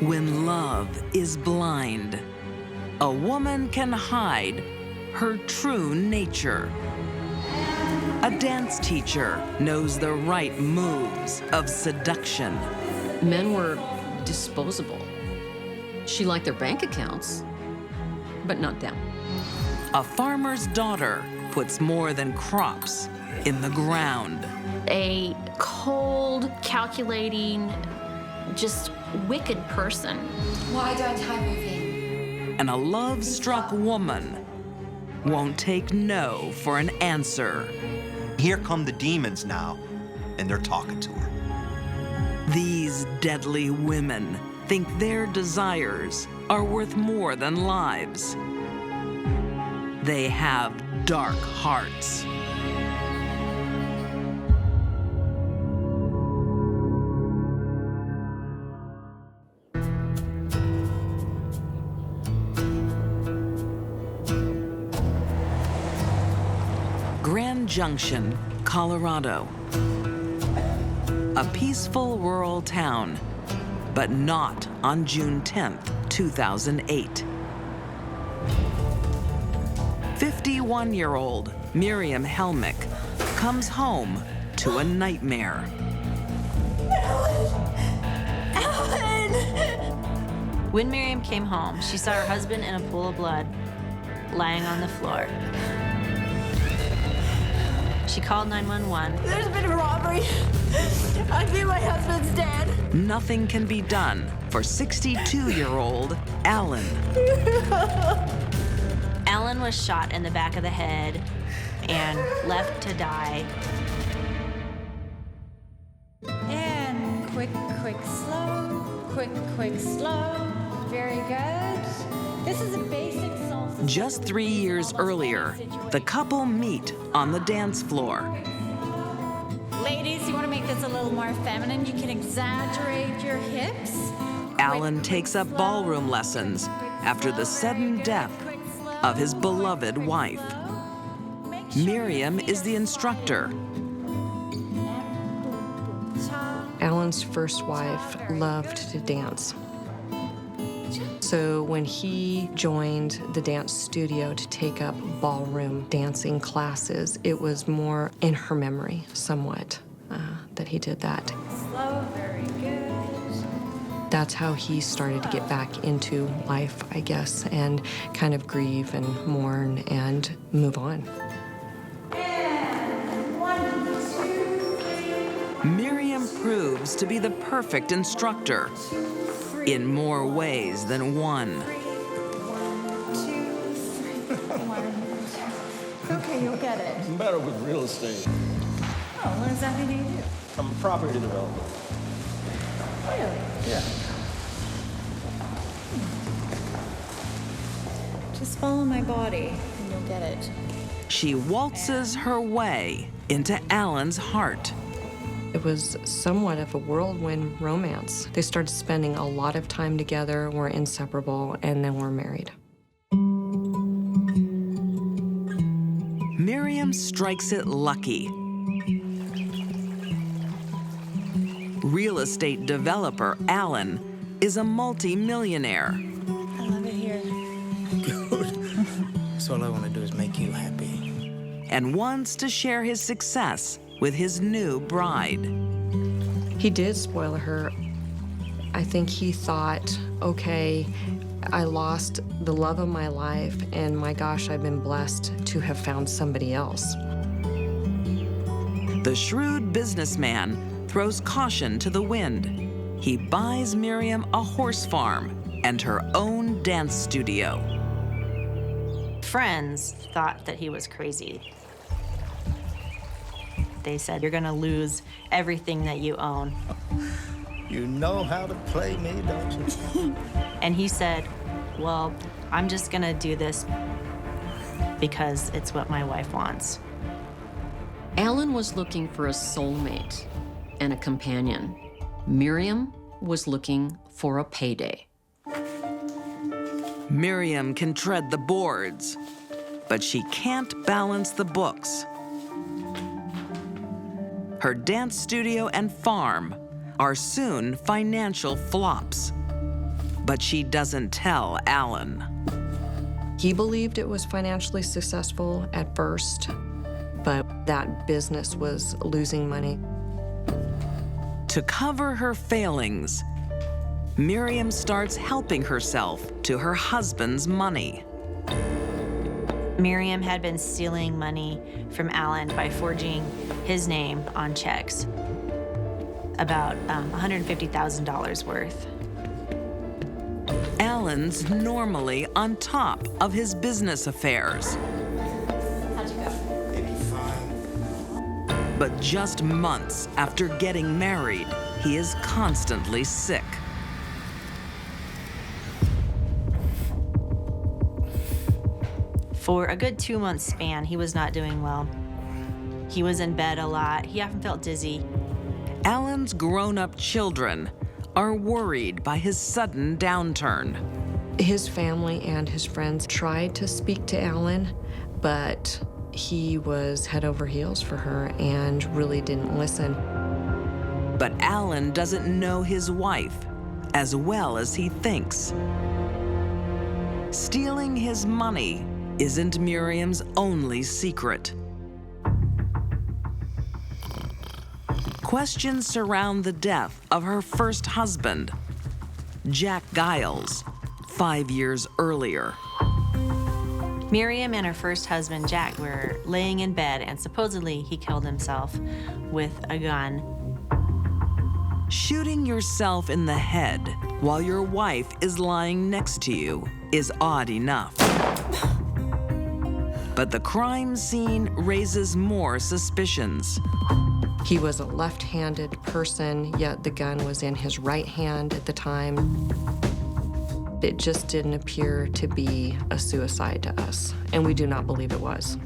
When love is blind, a woman can hide her true nature. A dance teacher knows the right moves of seduction. Men were disposable. She liked their bank accounts, but not them. A farmer's daughter puts more than crops in the ground. A cold, calculating, just wicked person. Why don't I move in? And a love-struck woman won't take no for an answer. Here come the demons now, and they're talking to her. These deadly women think their desires are worth more than lives. They have dark hearts. Grand Junction, Colorado. A peaceful rural town, but not on June 10th, 2008. 51-year-old Miriam Helmick comes home to a nightmare. When Miriam came home, she saw her husband in a pool of blood, lying on the floor. She called 911. There's been a robbery. I think my husband's dead. Nothing can be done for 62-year-old Alan. Alan was shot in the back of the head and left to die. And quick, slow. Quick, slow. Very good. This is a basic salsa. Just 3 years earlier, the couple meet on the dance floor. Ladies, you want to make this a little more feminine? You can exaggerate your hips. Alan takes up ballroom lessons after the sudden death of his beloved wife. Miriam is the instructor. Alan's first wife loved to dance. So when he joined the dance studio to take up ballroom dancing classes, it was more in her memory, somewhat, that he did that. Slow, very good. That's how he started to get back into life, I guess, and kind of grieve and mourn and move on. And 1, 2, 3. Miriam proves to be the perfect instructor in more ways than one. 1, 2, 3. 1, 2. Okay, you'll get it. I'm better with real estate. Oh, what exactly do you do? I'm a property developer. Really? Yeah. Just follow my body and you'll get it. She waltzes her way into Alan's heart. It was somewhat of a whirlwind romance. They started spending a lot of time together, were inseparable, and then were married. Miriam strikes it lucky. Real estate developer Alan is a multi-millionaire. I love it here. Good. So all I want to do is make you happy. And wants to share his success with his new bride. He did spoil her. I think he thought, okay, I lost the love of my life, and my gosh, I've been blessed to have found somebody else. The shrewd businessman throws caution to the wind. He buys Miriam a horse farm and her own dance studio. Friends thought that he was crazy. They said, you're gonna lose everything that you own. You know how to play me, don't you? And he said, well, I'm just gonna do this because it's what my wife wants. Alan was looking for a soulmate and a companion. Miriam was looking for a payday. Miriam can tread the boards, but she can't balance the books. Her dance studio and farm are soon financial flops. but she doesn't tell Alan. He believed it was financially successful at first, but that business was losing money. To cover her failings, Miriam starts helping herself to her husband's money. Miriam had been stealing money from Alan by forging his name on checks, about $150,000 worth. Alan's normally on top of his business affairs. But just months after getting married, he is constantly sick. For a good 2-month span, he was not doing well. He was in bed a lot. He often felt dizzy. Alan's grown-up children are worried by his sudden downturn. His family and his friends tried to speak to Alan, but he was head over heels for her and really didn't listen. But Alan doesn't know his wife as well as he thinks. Stealing his money isn't Miriam's only secret. Questions surround the death of her first husband, Jack Giles, 5 years earlier. Miriam and her first husband, Jack, were laying in bed, and supposedly he killed himself with a gun. Shooting yourself in the head while your wife is lying next to you is odd enough. But the crime scene raises more suspicions. He was a left-handed person, yet the gun was in his right hand at the time. It just didn't appear to be a suicide to us, and we do not believe it was.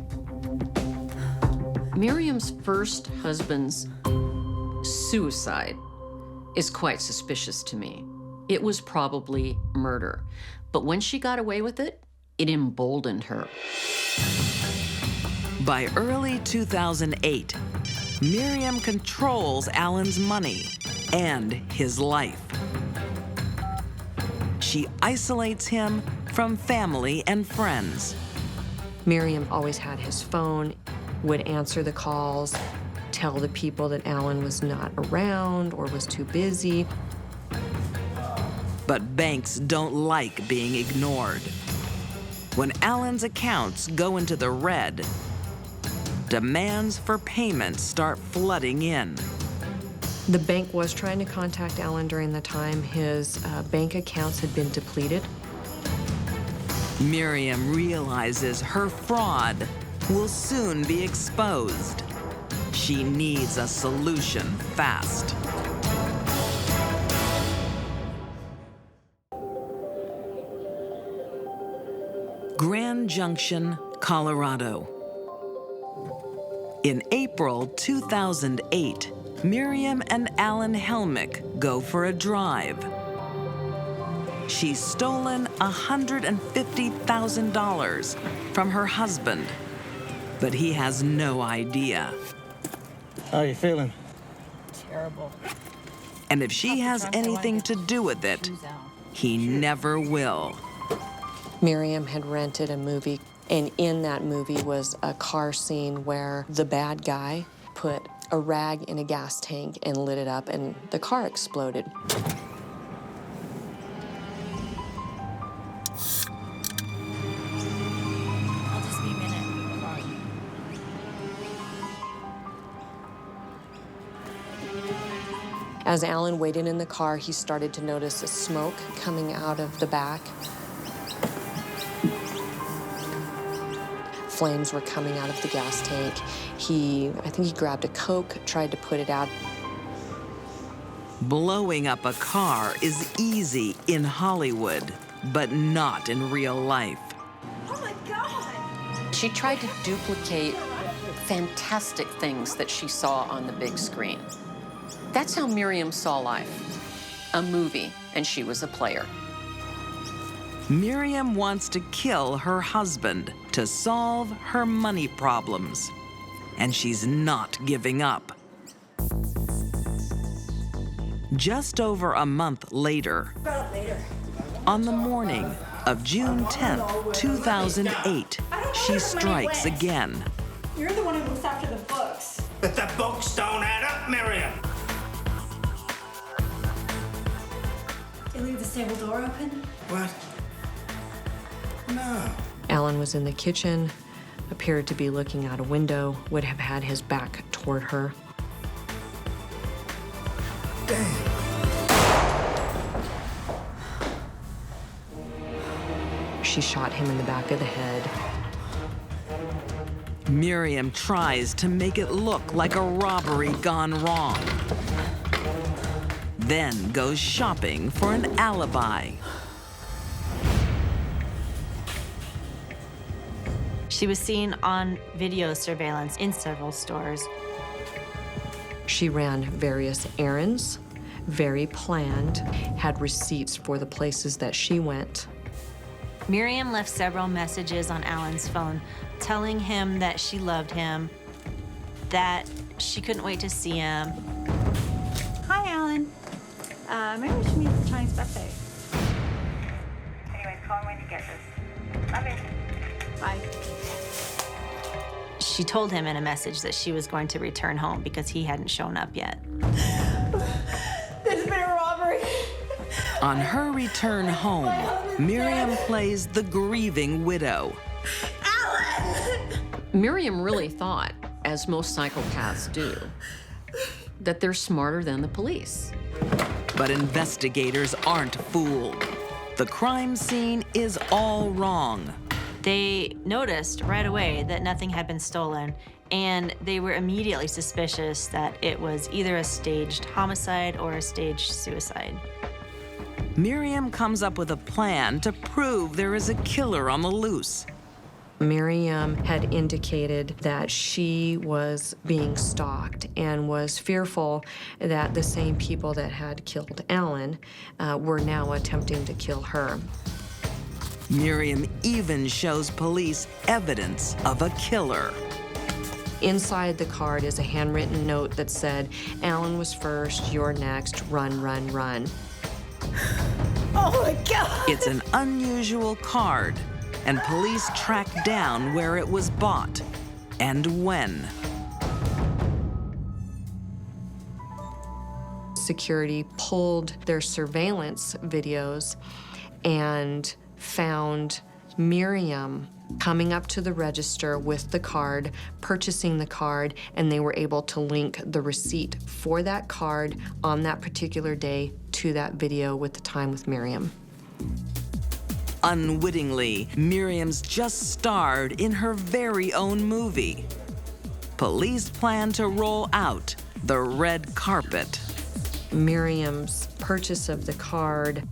Miriam's first husband's suicide is quite suspicious to me. It was probably murder, but when she got away with it, it emboldened her. By early 2008, Miriam controls Alan's money and his life. She isolates him from family and friends. Miriam always had his phone, would answer the calls, tell the people that Alan was not around or was too busy. But banks don't like being ignored. When Alan's accounts go into the red, demands for payment start flooding in. The bank was trying to contact Alan during the time his bank accounts had been depleted. Miriam realizes her fraud will soon be exposed. She needs a solution fast. Grand Junction, Colorado. In April 2008, Miriam and Alan Helmick go for a drive. She's stolen $150,000 from her husband, but he has no idea. How are you feeling? Terrible. And if she has anything to do with it, he never will. Miriam had rented a movie, and in that movie was a car scene where the bad guy put a rag in a gas tank and lit it up, and the car exploded. I'll just be a minute. As Alan waited in the car, he started to notice a smoke coming out of the back. Flames were coming out of the gas tank. I think he grabbed a Coke, tried to put it out. Blowing up a car is easy in Hollywood, but not in real life. Oh my God! She tried to duplicate fantastic things that she saw on the big screen. That's how Miriam saw life. A movie, and she was a player. Miriam wants to kill her husband to solve her money problems, and she's not giving up. Just over a month later, On the morning of June 10th, 2008, she strikes again. You're the one who looks after the books. But the books don't add up, Miriam. You leave the stable door open? What? No. Alan was in the kitchen, appeared to be looking out a window, would have had his back toward her. Damn. She shot him in the back of the head. Miriam tries to make it look like a robbery gone wrong, then goes shopping for an alibi. She was seen on video surveillance in several stores. She ran various errands, very planned, had receipts for the places that she went. Miriam left several messages on Alan's phone telling him that she loved him, that she couldn't wait to see him. Hi, Alan. Maybe we should meet for Chinese buffet. Anyway, call me when you get this. Love you. Bye. She told him in a message that she was going to return home because he hadn't shown up yet. There's been a robbery. On her return home, Miriam plays the grieving widow. Miriam really thought, as most psychopaths do, that they're smarter than the police. But investigators aren't fooled. The crime scene is all wrong. They noticed right away that nothing had been stolen, and they were immediately suspicious that it was either a staged homicide or a staged suicide. Miriam comes up with a plan to prove there is a killer on the loose. Miriam had indicated that she was being stalked and was fearful that the same people that had killed Alan were now attempting to kill her. Miriam even shows police evidence of a killer. Inside the card is a handwritten note that said, "Alan was first, you're next, run, run, run." Oh my God! It's an unusual card, and police track down where it was bought and when. Security pulled their surveillance videos and found Miriam coming up to the register with the card, purchasing the card, and they were able to link the receipt for that card on that particular day to that video with the time with Miriam. Unwittingly, Miriam's just starred in her very own movie. Police plan to roll out the red carpet. Miriam's purchase of the card,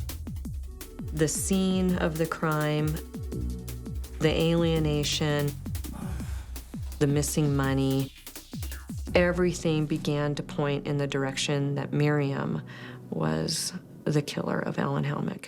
the scene of the crime, the alienation, the missing money, everything began to point in the direction that Miriam was the killer of Alan Helmick.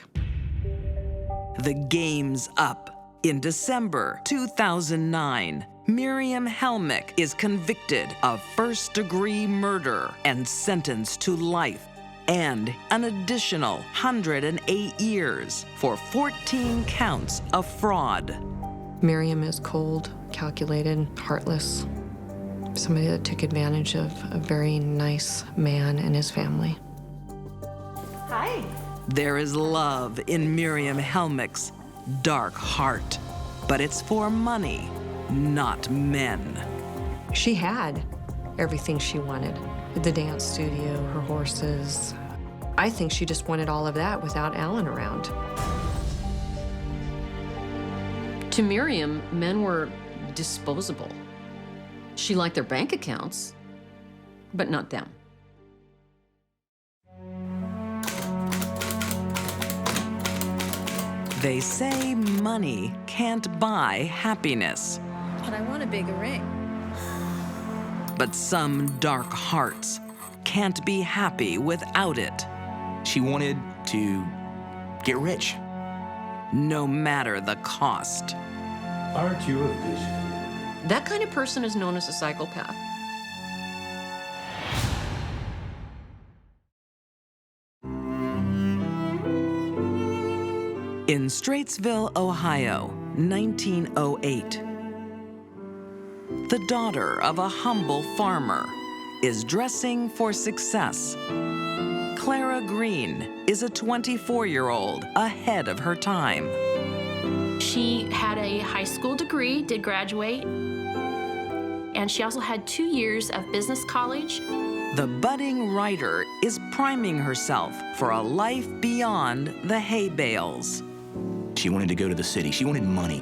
The game's up. In December 2009, Miriam Helmick is convicted of first-degree murder and sentenced to life and an additional 108 years for 14 counts of fraud. Miriam is cold, calculated, heartless, somebody that took advantage of a very nice man and his family. Hi. There is love in Miriam Helmick's dark heart, but it's for money, not men. She had everything she wanted. The dance studio, her horses. I think she just wanted all of that without Alan around. To Miriam, men were disposable. She liked their bank accounts, but not them. They say money can't buy happiness. But I want a bigger ring. But some dark hearts can't be happy without it, She wanted to get rich. no matter the cost. Aren't you a vision? That kind of person is known as a psychopath. In Straitsville, Ohio, 1908, the daughter of a humble farmer is dressing for success. Clara Green is a 24-year-old ahead of her time. She had a high school degree, did graduate, and she also had 2 years of business college. The budding writer is priming herself for a life beyond the hay bales. She wanted to go to the city. She wanted money.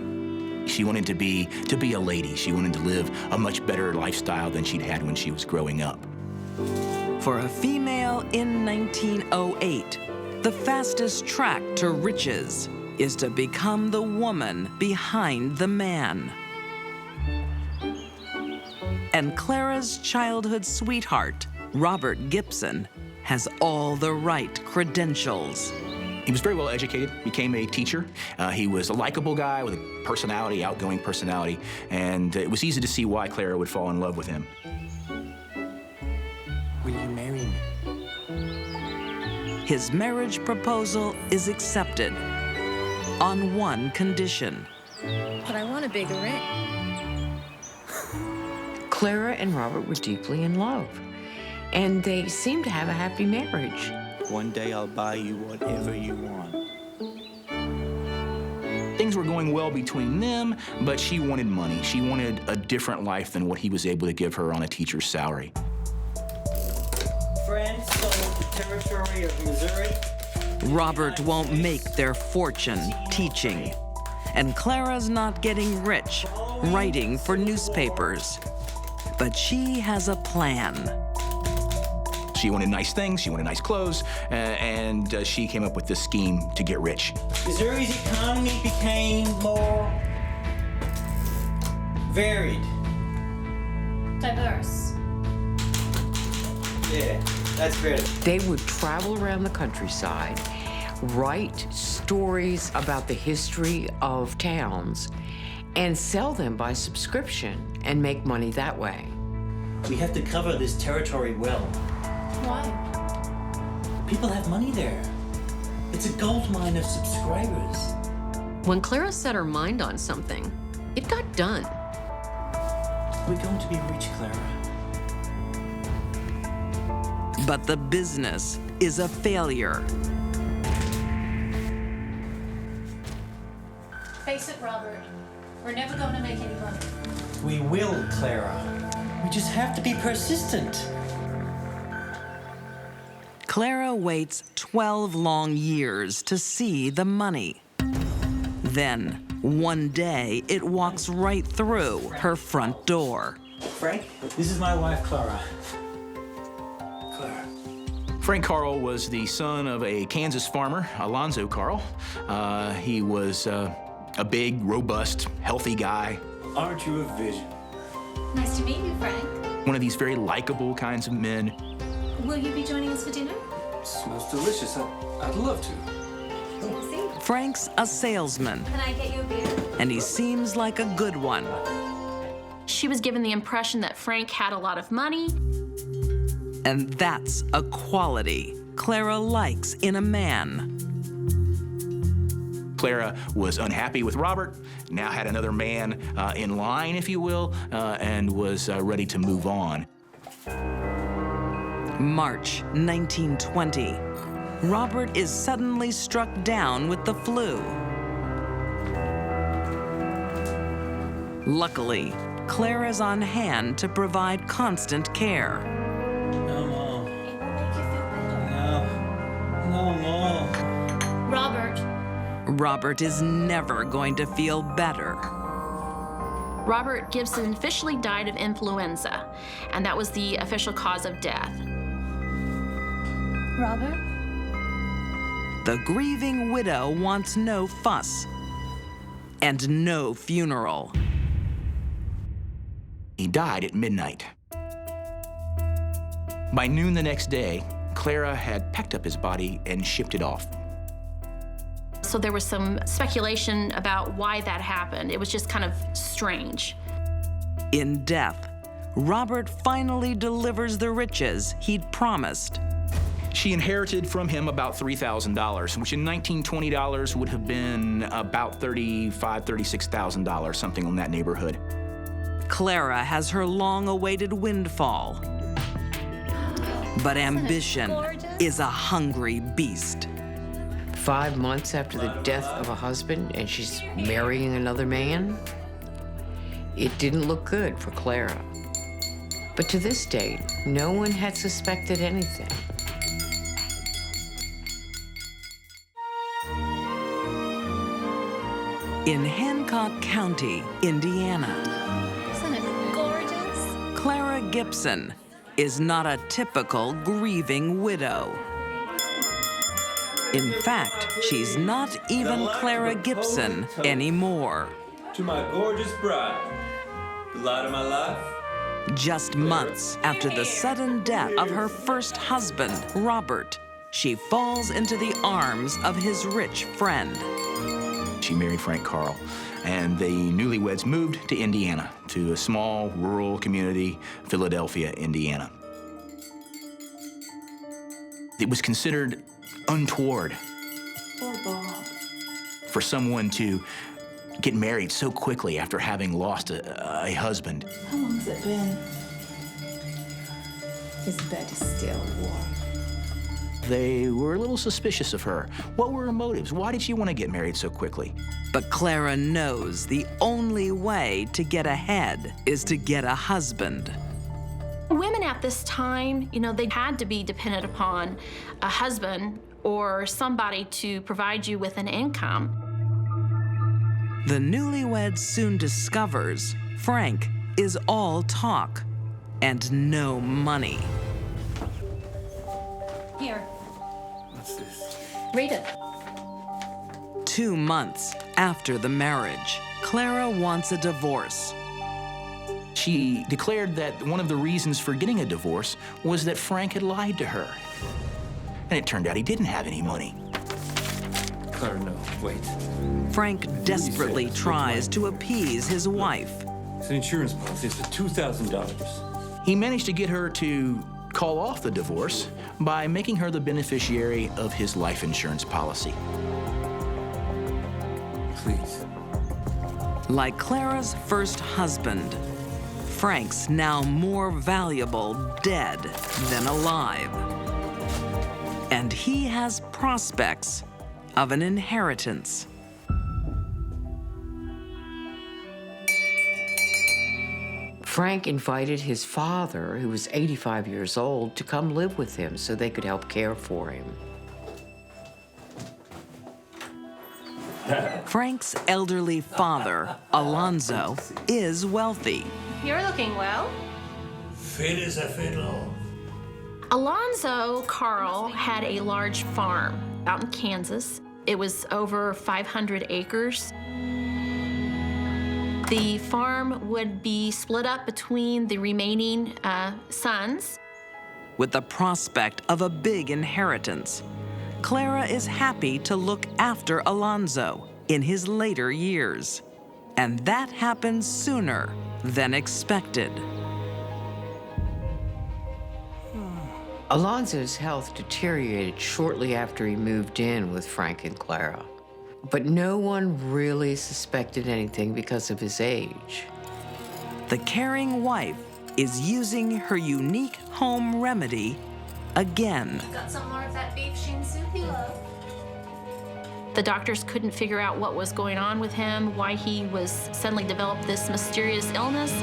She wanted to be a lady. She wanted to live a much better lifestyle than she'd had when she was growing up. For a female in 1908, the fastest track to riches is to become the woman behind the man. And Clara's childhood sweetheart, Robert Gibson, has all the right credentials. He was very well educated, became a teacher. He was a likable guy with a personality, outgoing personality, and it was easy to see why Clara would fall in love with him. Will you marry me? His marriage proposal is accepted on one condition. But I want a bigger ring. Clara and Robert were deeply in love, and they seemed to have a happy marriage. One day I'll buy you whatever you want. Things were going well between them, but she wanted money. She wanted a different life than what he was able to give her on a teacher's salary. France sold the territory of Missouri. Robert won't make their fortune teaching, and Clara's not getting rich writing for newspapers. But she has a plan. She wanted nice things, she wanted nice clothes, and she came up with this scheme to get rich. Missouri's economy became more varied. Diverse. Yeah, that's better. They would travel around the countryside, write stories about the history of towns, and sell them by subscription and make money that way. We have to cover this territory well. Why? People have money there. It's a gold mine of subscribers. When Clara set her mind on something, it got done. We're going to be rich, Clara. But the business is a failure. Face it, Robert. We're never going to make any money. We will, Clara. We just have to be persistent. Clara waits 12 long years to see the money. Then, one day, it walks right through her front door. Frank, this is my wife, Clara. Clara. Frank Carl was the son of a Kansas farmer, Alonzo Carl. He was a big, robust, healthy guy. Aren't you a vision? Nice to meet you, Frank. One of these very likable kinds of men. Will you be joining us for dinner? Smells delicious. I'd love to. Frank's a salesman, Can I get you a beer? and he seems like a good one. She was given the impression that Frank had a lot of money. And that's a quality Clara likes in a man. Clara was unhappy with Robert, now had another man in line, if you will, and was ready to move on. March 1920. Robert is suddenly struck down with the flu. Luckily, Clara's on hand to provide constant care. No more. It will make you feel better. No more. Robert. Robert is never going to feel better. Robert Gibson officially died of influenza, and that was the official cause of death. Robert? The grieving widow wants no fuss and no funeral. He died at midnight. By noon the next day, Clara had packed up his body and shipped it off. So there was some speculation about why that happened. It was just kind of strange. In death, Robert finally delivers the riches he'd promised. She inherited from him about $3,000, which in $1920 would have been about $35,000, $36,000, something in that neighborhood. Clara has her long-awaited windfall. But ambition is a hungry beast. 5 months after the death of a husband, and she's marrying another man? It didn't look good for Clara. But to this date, no one had suspected anything. In Hancock County, Indiana, Isn't it gorgeous? Clara Gibson is not a typical grieving widow. In fact, she's not even Clara Gibson anymore. To my gorgeous bride, the light of my life. Just months after the sudden death of her first husband, Robert, she falls into the arms of his rich friend. She married Frank Carl, and the newlyweds moved to Indiana, to a small rural community, Philadelphia, Indiana. It was considered untoward for someone to get married so quickly after having lost a husband. How long has it been? His bed is still warm. They were a little suspicious of her. What were her motives? Why did she want to get married so quickly? But Clara knows the only way to get ahead is to get a husband. Women at this time, they had to be dependent upon a husband or somebody to provide you with an income. The newlywed soon discovers Frank is all talk and no money. Here. What's this? Read it. 2 months after the marriage, Clara wants a divorce. She declared that one of the reasons for getting a divorce was that Frank had lied to her. And it turned out he didn't have any money. Clara, no, wait. Frank desperately tries to appease his wife. It's an insurance policy. It's for $2,000. He managed to get her to call off the divorce by making her the beneficiary of his life insurance policy. Please. Like Clara's first husband, Frank's now more valuable dead than alive. And he has prospects of an inheritance. Frank invited his father, who was 85 years old, to come live with him so they could help care for him. Frank's elderly father, Alonzo, is wealthy. You're looking well. Fit as a fiddle. Alonzo Carl had a large farm out in Kansas. It was over 500 acres. The farm would be split up between the remaining sons. With the prospect of a big inheritance, Clara is happy to look after Alonzo in his later years. And that happens sooner than expected. Alonzo's health deteriorated shortly after he moved in with Frank and Clara. But no one really suspected anything because of his age. The caring wife is using her unique home remedy again. Got some more of that beef shin soup you love. The doctors couldn't figure out what was going on with him, why he was suddenly developed this mysterious illness.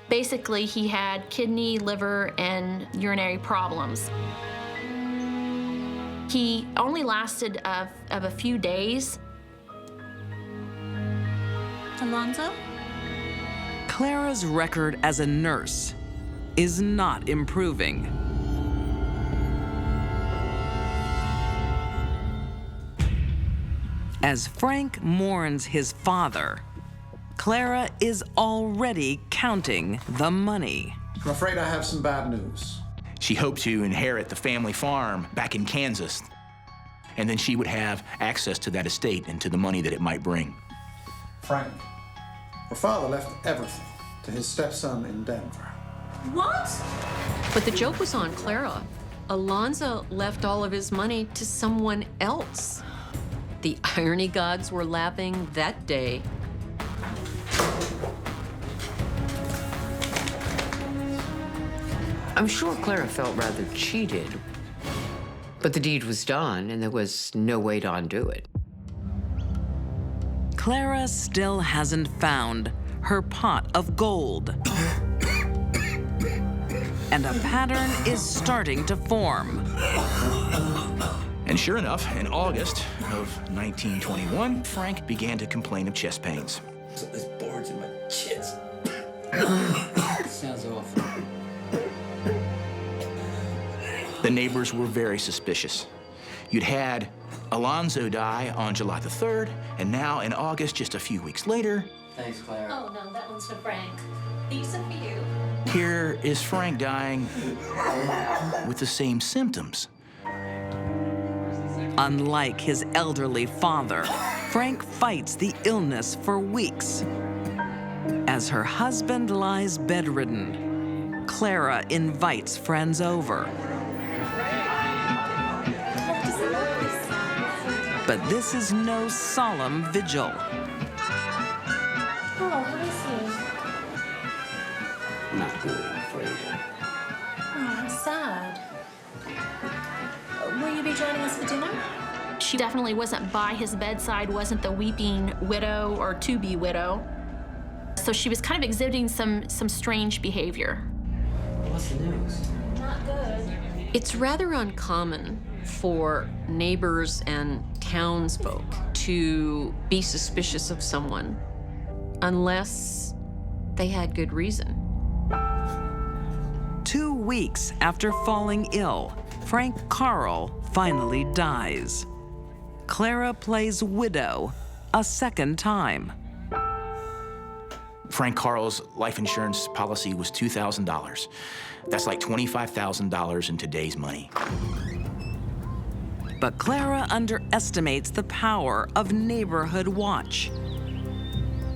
Basically, he had kidney, liver, and urinary problems. He only lasted of a few days. Alonzo? Clara's record as a nurse is not improving. As Frank mourns his father, Clara is already counting the money. I'm afraid I have some bad news. She hoped to inherit the family farm back in Kansas, and then she would have access to that estate and to the money that it might bring. Frank, her father left everything to his stepson in Denver. What? But the joke was on Clara. Alonzo left all of his money to someone else. The irony gods were laughing that day. I'm sure Clara felt rather cheated, but the deed was done and there was no way to undo it. Clara still hasn't found her pot of gold. And a pattern is starting to form. And sure enough, in August of 1921, Frank began to complain of chest pains. So there's boards in my chest. Sounds awful. The neighbors were very suspicious. You'd had Alonzo die on July the 3rd, and now in August, just a few weeks later, Thanks, Clara. Oh, no, that one's for Frank. These are for you. here is Frank dying with the same symptoms. Unlike his elderly father, Frank fights the illness for weeks. As her husband lies bedridden, Clara invites friends over. But this is no solemn vigil. Oh, how is he? Not good, I'm afraid. Oh, I'm sad. Will you be joining us for dinner? She definitely wasn't by his bedside, wasn't the weeping widow or to-be widow. So she was kind of exhibiting some strange behavior. What's the news? Not good. It's rather uncommon for neighbors and townsfolk to be suspicious of someone unless they had good reason. 2 weeks after falling ill, Frank Carl finally dies. Clara plays widow a second time. Frank Carl's life insurance policy was $2,000. That's like $25,000 in today's money. But Clara underestimates the power of neighborhood watch.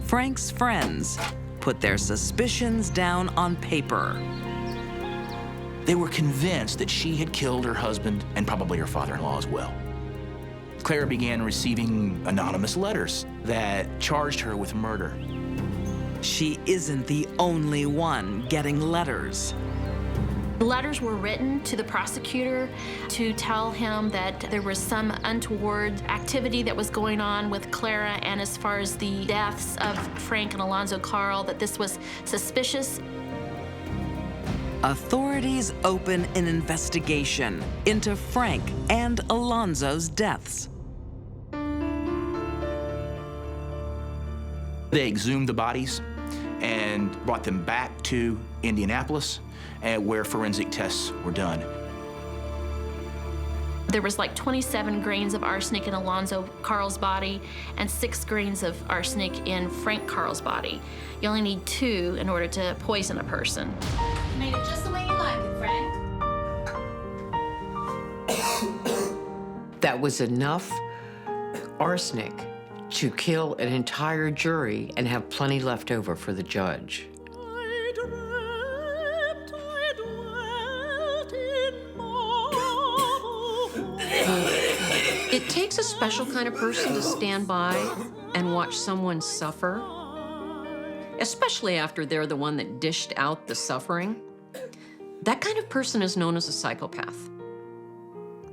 Frank's friends put their suspicions down on paper. They were convinced that she had killed her husband and probably her father-in-law as well. Clara began receiving anonymous letters that charged her with murder. She isn't the only one getting letters. Letters were written to the prosecutor to tell him that there was some untoward activity that was going on with Clara, and as far as the deaths of Frank and Alonzo Carl, that this was suspicious. Authorities open an investigation into Frank and Alonzo's deaths. They exhumed the bodies and brought them back to Indianapolis, where forensic tests were done. There was like 27 grains of arsenic in Alonzo Carl's body and 6 grains of arsenic in Frank Carl's body. You only need 2 in order to poison a person. You made it just the way you like it, Frank. That was enough arsenic to kill an entire jury and have plenty left over for the judge. It takes a special kind of person to stand by and watch someone suffer, especially after they're the one that dished out the suffering. That kind of person is known as a psychopath.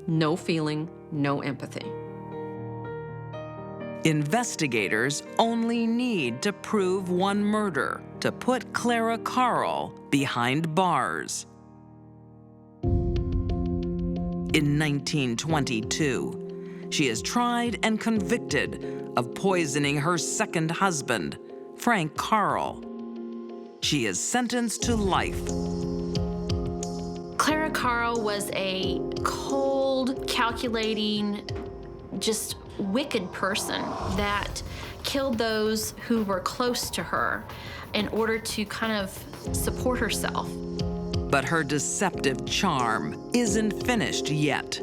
No feeling, no empathy. Investigators only need to prove one murder to put Clara Carl behind bars. In 1922, she is tried and convicted of poisoning her second husband, Frank Carl. She is sentenced to life. Clara Carl was a cold, calculating, just wicked person that killed those who were close to her in order to kind of support herself. But her deceptive charm isn't finished yet.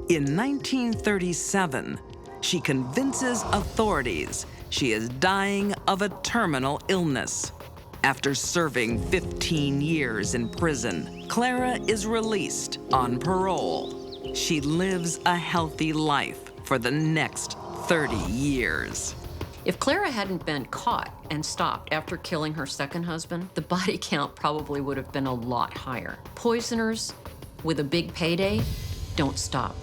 In 1937, she convinces authorities she is dying of a terminal illness. After serving 15 years in prison, Clara is released on parole. She lives a healthy life for the next 30 years. If Clara hadn't been caught and stopped after killing her second husband, the body count probably would have been a lot higher. Poisoners with a big payday don't stop.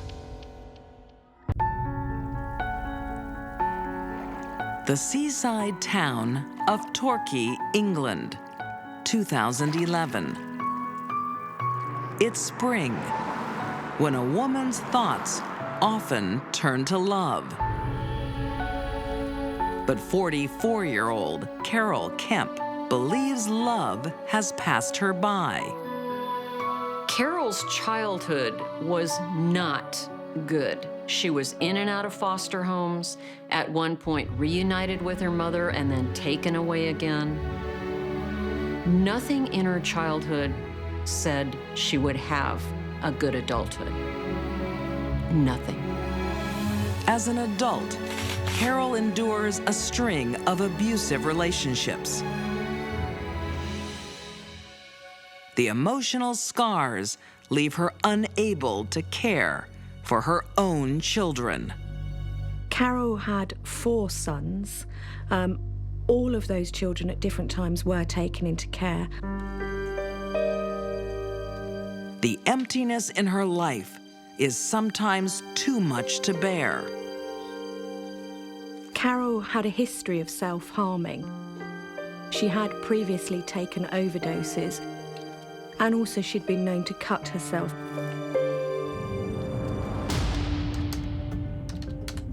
The seaside town of Torquay, England, 2011. It's spring, when a woman's thoughts often turn to love. But 44-year-old Carol Kemp believes love has passed her by. Carol's childhood was not good. She was in and out of foster homes, at one point reunited with her mother and then taken away again. Nothing in her childhood said she would have a good adulthood. Nothing. As an adult, Carol endures a string of abusive relationships. The emotional scars leave her unable to care for her own children. Carol had 4 sons. All of those children at different times were taken into care. The emptiness in her life is sometimes too much to bear. Carol had a history of self-harming. She had previously taken overdoses, and also she'd been known to cut herself.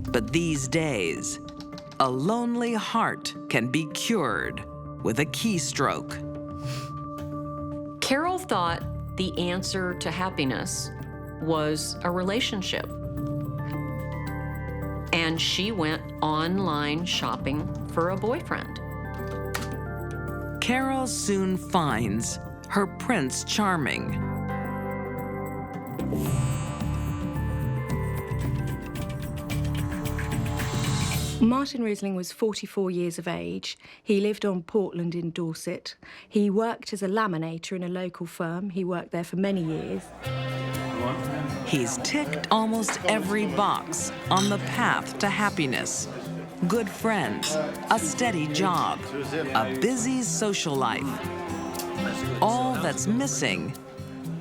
But these days, a lonely heart can be cured with a keystroke. Carol thought the answer to happiness was a relationship. And she went online shopping for a boyfriend. Carol soon finds her Prince Charming. Martin Riesling was 44 years of age. He lived on Portland in Dorset. He worked as a laminator in a local firm. He worked there for many years. He's ticked almost every box on the path to happiness. Good friends, a steady job, a busy social life. All that's missing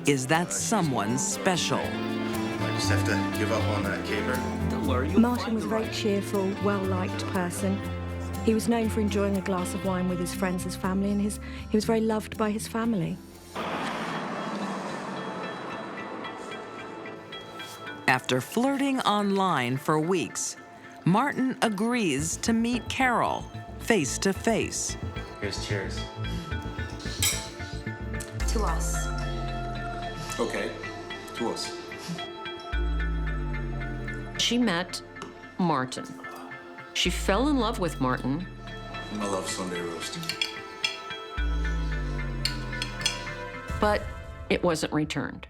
is that someone special. I just have to give up on that caper. Martin was a very cheerful, well-liked person. He was known for enjoying a glass of wine with his friends, his family, and he was very loved by his family. After flirting online for weeks, Martin agrees to meet Carol face to face. Here's cheers. To us. Okay, to us. She met Martin. She fell in love with Martin. I love Sunday roast. But it wasn't returned.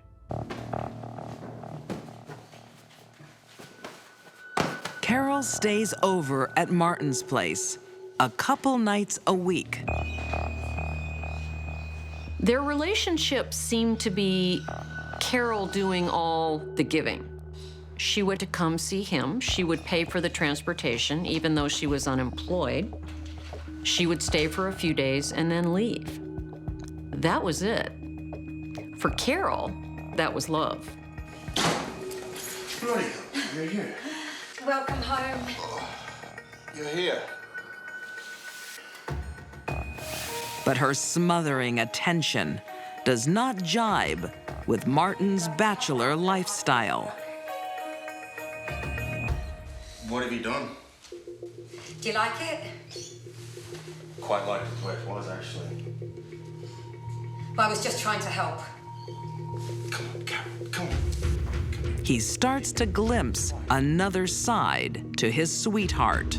Carol stays over at Martin's place a couple nights a week. Their relationship seemed to be Carol doing all the giving. She would to come see him. She would pay for the transportation, even though she was unemployed. She would stay for a few days and then leave. That was it. For Carol, that was love. Gloria, you're here. Welcome home. You're here. But her smothering attention does not jibe with Martin's bachelor lifestyle. What have you done? Do you like it? Quite like it the way it was, actually. I was just trying to help. Come on, Carol, come on. He starts to glimpse another side to his sweetheart.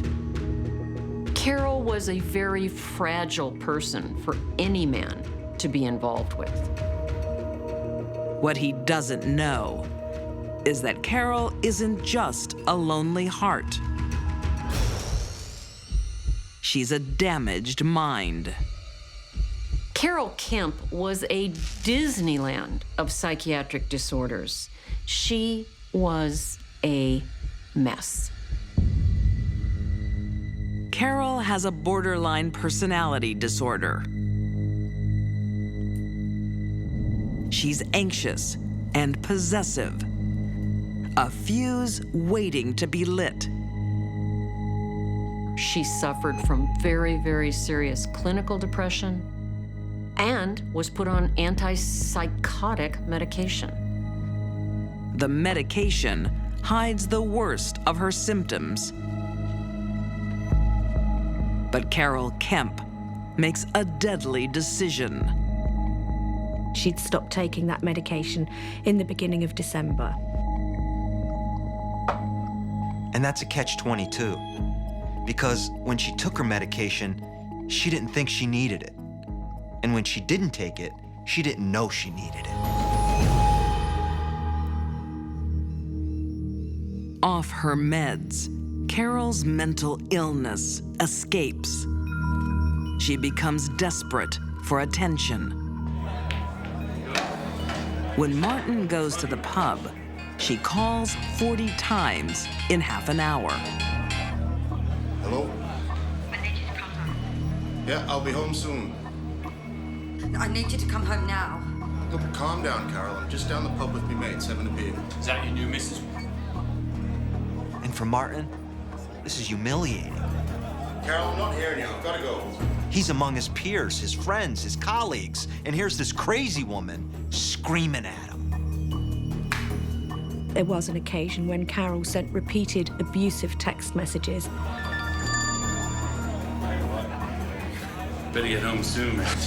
Carol was a very fragile person for any man to be involved with. What he doesn't know is that Carol isn't just a lonely heart. She's a damaged mind. Carol Kemp was a Disneyland of psychiatric disorders. She was a mess. Carol has a borderline personality disorder. She's anxious and possessive, a fuse waiting to be lit. She suffered from very, very serious clinical depression and was put on antipsychotic medication. The medication hides the worst of her symptoms. But Carol Kemp makes a deadly decision. She'd stopped taking that medication in the beginning of December. And that's a catch-22. Because when she took her medication, she didn't think she needed it. And when she didn't take it, she didn't know she needed it. Off her meds, Carol's mental illness escapes. She becomes desperate for attention. When Martin goes to the pub, she calls 40 times in half an hour. Hello? Yeah, I'll be home soon. I need you to come home now. Look, calm down, Carol. I'm just down the pub with me mates, having a beer. Is that your new missus? And for Martin, this is humiliating. Carol, I'm not hearing you. I've got to go. He's among his peers, his friends, his colleagues, and here's this crazy woman screaming at him. There was an occasion when Carol sent repeated abusive text messages. Better get home soon, man.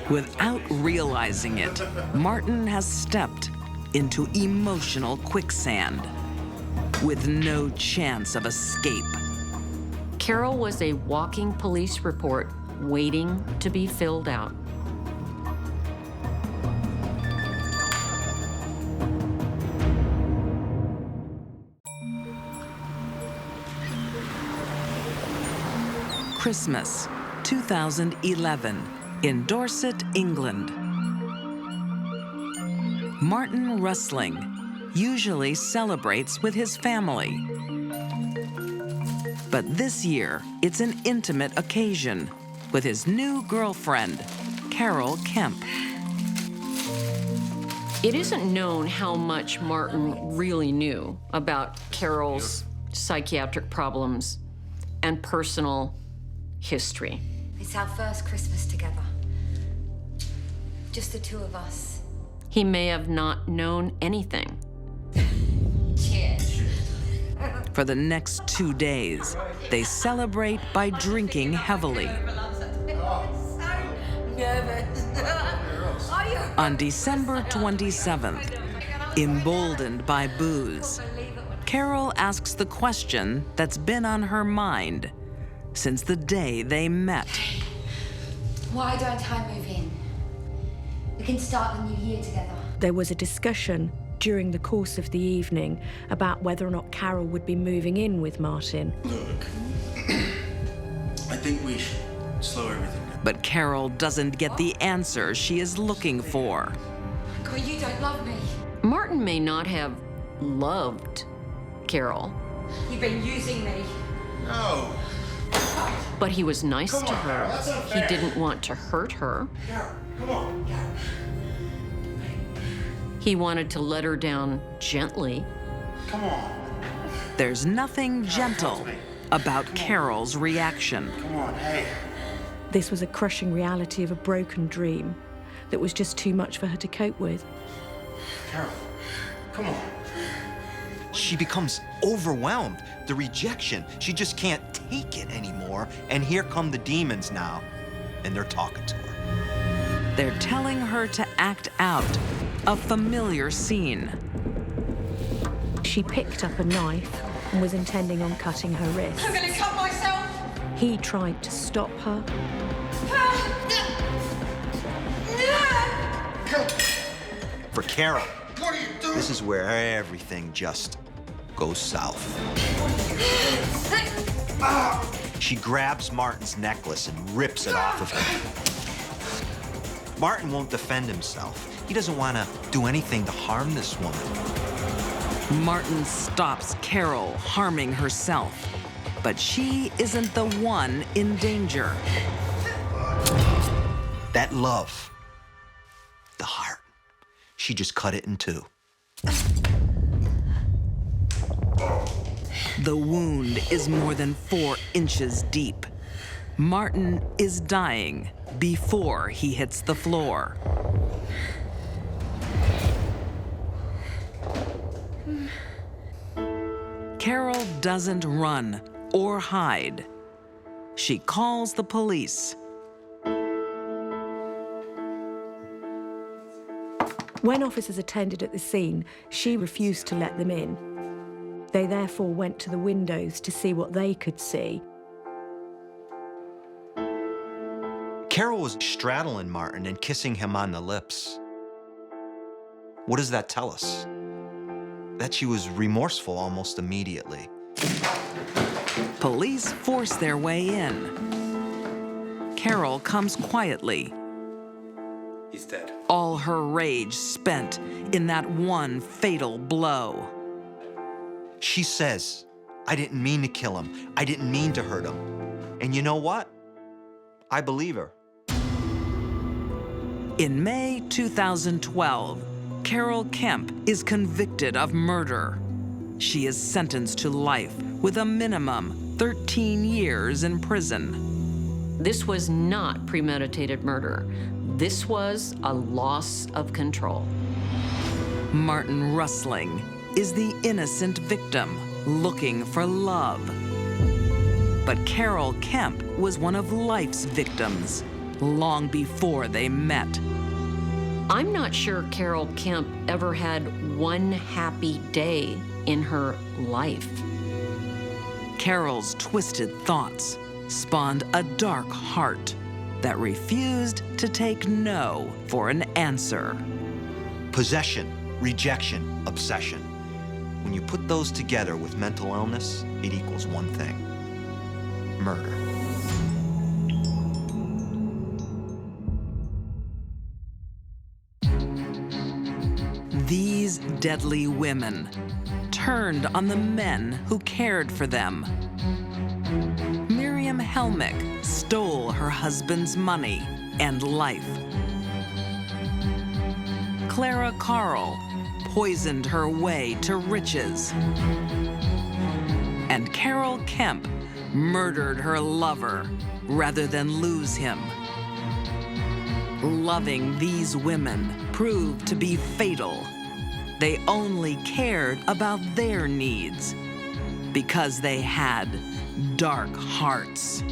Without realizing it, Martin has stepped into emotional quicksand with no chance of escape. Carol was a walking police report waiting to be filled out. Christmas, 2011, in Dorset, England. Martin Rustling usually celebrates with his family. But this year, it's an intimate occasion with his new girlfriend, Carol Kemp. It isn't known how much Martin really knew about Carol's psychiatric problems and personal history. It's our first Christmas together. Just the two of us. He may have not known anything. Cheers. For the next 2 days, they celebrate by drinking heavily. On December 27th, emboldened by booze, Carol asks the question that's been on her mind since the day they met. Why don't I move in? We can start the new year together. There was a discussion during the course of the evening about whether or not Carol would be moving in with Martin. Look, I think we should slow everything down. But Carol doesn't get the answer she is looking for. God, you don't love me. Martin may not have loved Carol. You've been using me. No. But he was nice Come to on, her. Carol, that's unfair. He didn't want to hurt her. Carol, come on. Carol. He wanted to let her down gently. Come on. There's nothing gentle about Carol's reaction. Come on, hey. This was a crushing reality of a broken dream that was just too much for her to cope with. Carol, come on. She becomes overwhelmed. The rejection, she just can't take it anymore. And here come the demons now, and they're talking to her. They're telling her to act out a familiar scene. She picked up a knife and was intending on cutting her wrist. I'm gonna cut myself. He tried to stop her. For Carol, What are you doing? this is where everything just goes south. She grabs Martin's necklace and rips it off of him. Martin won't defend himself. He doesn't want to do anything to harm this woman. Martin stops Carol harming herself, but she isn't the one in danger. That love, the heart, she just cut it in two. The wound is more than 4 inches deep. Martin is dying before he hits the floor. Carol doesn't run or hide. She calls the police. When officers attended at the scene, she refused to let them in. They therefore went to the windows to see what they could see. Carol was straddling Martin and kissing him on the lips. What does that tell us? That she was remorseful almost immediately. Police force their way in. Carol comes quietly. He's dead. All her rage spent in that one fatal blow. She says, I didn't mean to kill him. I didn't mean to hurt him. And you know what? I believe her. In May 2012, Carol Kemp is convicted of murder. She is sentenced to life with a minimum 13 years in prison. This was not premeditated murder. This was a loss of control. Martin Russling is the innocent victim looking for love. But Carol Kemp was one of life's victims long before they met. I'm not sure Carol Kemp ever had one happy day in her life. Carol's twisted thoughts spawned a dark heart that refused to take no for an answer. Possession, rejection, obsession. When you put those together with mental illness, it equals one thing: murder. These deadly women turned on the men who cared for them. Miriam Helmick stole her husband's money and life. Clara Carl poisoned her way to riches. And Carol Kemp murdered her lover rather than lose him. Loving these women proved to be fatal. They only cared about their needs because they had dark hearts.